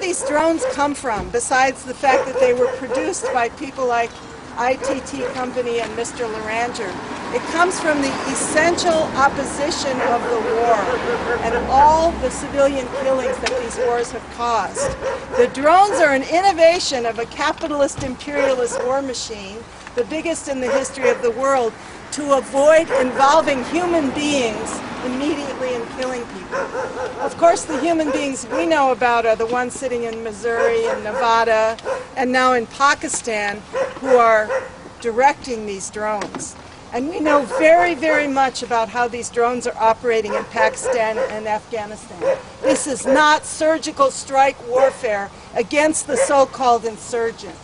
did these drones come from, besides the fact that they were produced by people like ITT Company and Mr. Laranger? It comes from the essential opposition of the war and all the civilian killings that these wars have caused. The drones are an innovation of a capitalist imperialist war machine, the biggest in the history of the world, to avoid involving human beings immediately in killing people. Of course, the human beings we know about are the ones sitting in Missouri and Nevada and now in Pakistan who are directing these drones. And we know very, very much about how these drones are operating in Pakistan and Afghanistan. This is not surgical strike warfare against the so-called insurgents.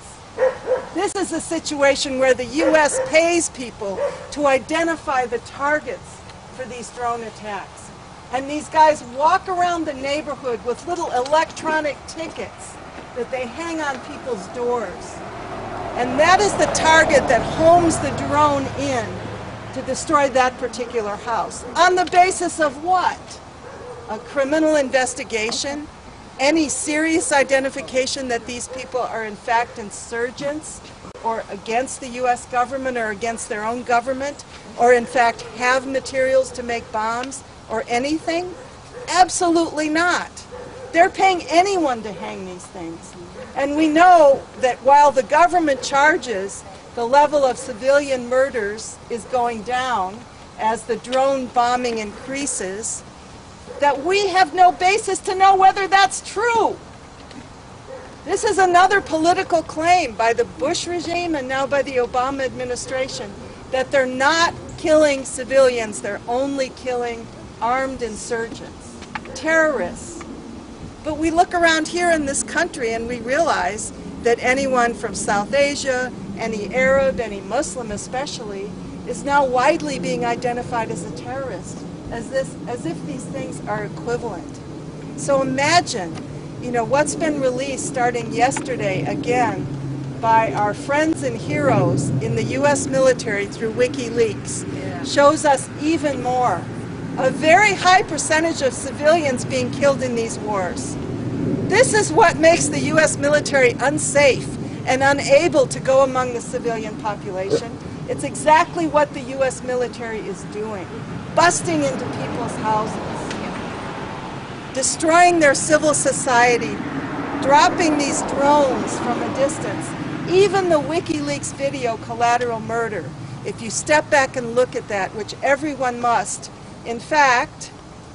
This is a situation where the U.S. pays people to identify the targets for these drone attacks. And these guys walk around the neighborhood with little electronic tickets that they hang on people's doors. And that is the target that homes the drone in to destroy that particular house. On the basis of what? A criminal investigation? Any serious identification that these people are in fact insurgents or against the U.S. government or against their own government, or in fact have materials to make bombs or anything? Absolutely not. They're paying anyone to hang these things. And we know that while the government charges, the level of civilian murders is going down as the drone bombing increases, that we have no basis to know whether that's true. This is another political claim by the Bush regime and now by the Obama administration that they're not killing civilians, they're only killing armed insurgents, terrorists. But we look around here in this country and we realize that anyone from South Asia, any Arab, any Muslim especially, is now widely being identified as a terrorist, as if these things are equivalent. So imagine, what's been released starting yesterday again by our friends and heroes in the U.S. military through WikiLeaks shows us even more. A very high percentage of civilians being killed in these wars. This is what makes the U.S. military unsafe and unable to go among the civilian population. It's exactly what the U.S. military is doing. Busting into people's houses, destroying their civil society, dropping these drones from a distance. Even the WikiLeaks video, Collateral Murder, if you step back and look at that, which everyone must. In fact,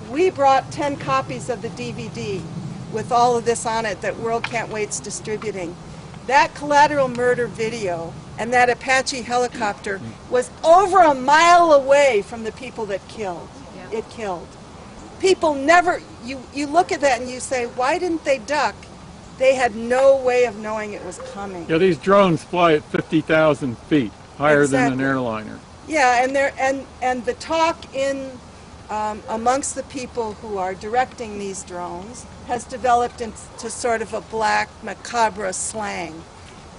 we brought 10 copies of the DVD with all of this on it that World Can't Wait's distributing. That Collateral Murder video and that Apache helicopter was over a mile away from the people that it killed. People never, you look at that and you say, why didn't they duck? They had no way of knowing it was coming. Yeah, these drones fly at 50,000 feet, higher than an airliner. Yeah, and the talk in amongst the people who are directing these drones has developed into sort of a black, macabre slang.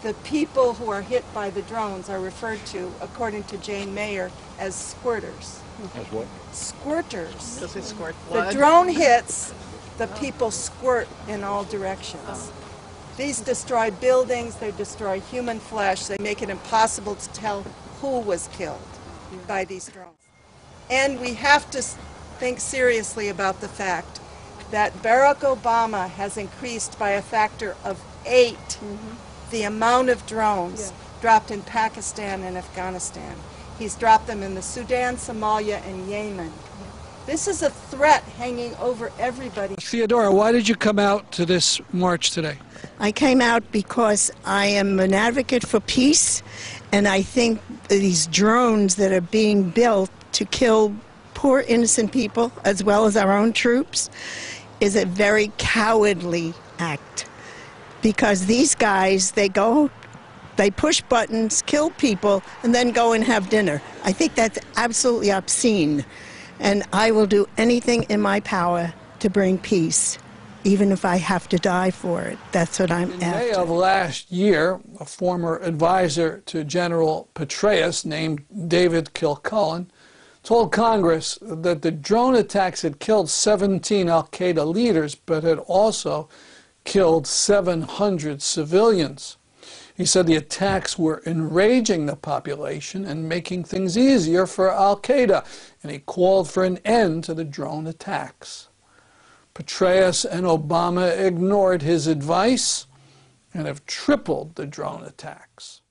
The people who are hit by the drones are referred to, according to Jane Mayer, as squirters. As what? Squirters. Does it squirt blood? The drone hits, the people squirt in all directions. These destroy buildings, they destroy human flesh, they make it impossible to tell who was killed by these drones. And we have to think seriously about the fact that Barack Obama has increased by a factor of 8 the amount of drones dropped in Pakistan and Afghanistan. He's dropped them in the Sudan, Somalia, and Yemen. This is a threat hanging over everybody. Theodora, why did you come out to this march today? I came out because I am an advocate for peace, and I think these drones that are being built to kill poor innocent people, as well as our own troops, is a very cowardly act. Because these guys, they push buttons, kill people, and then go and have dinner. I think that's absolutely obscene. And I will do anything in my power to bring peace, even if I have to die for it. That's what I'm after. In May of last year, a former advisor to General Petraeus named David Kilcullen told Congress that the drone attacks had killed 17 al-Qaeda leaders, but had also killed 700 civilians. He said the attacks were enraging the population and making things easier for al-Qaeda, and he called for an end to the drone attacks. Petraeus and Obama ignored his advice and have tripled the drone attacks.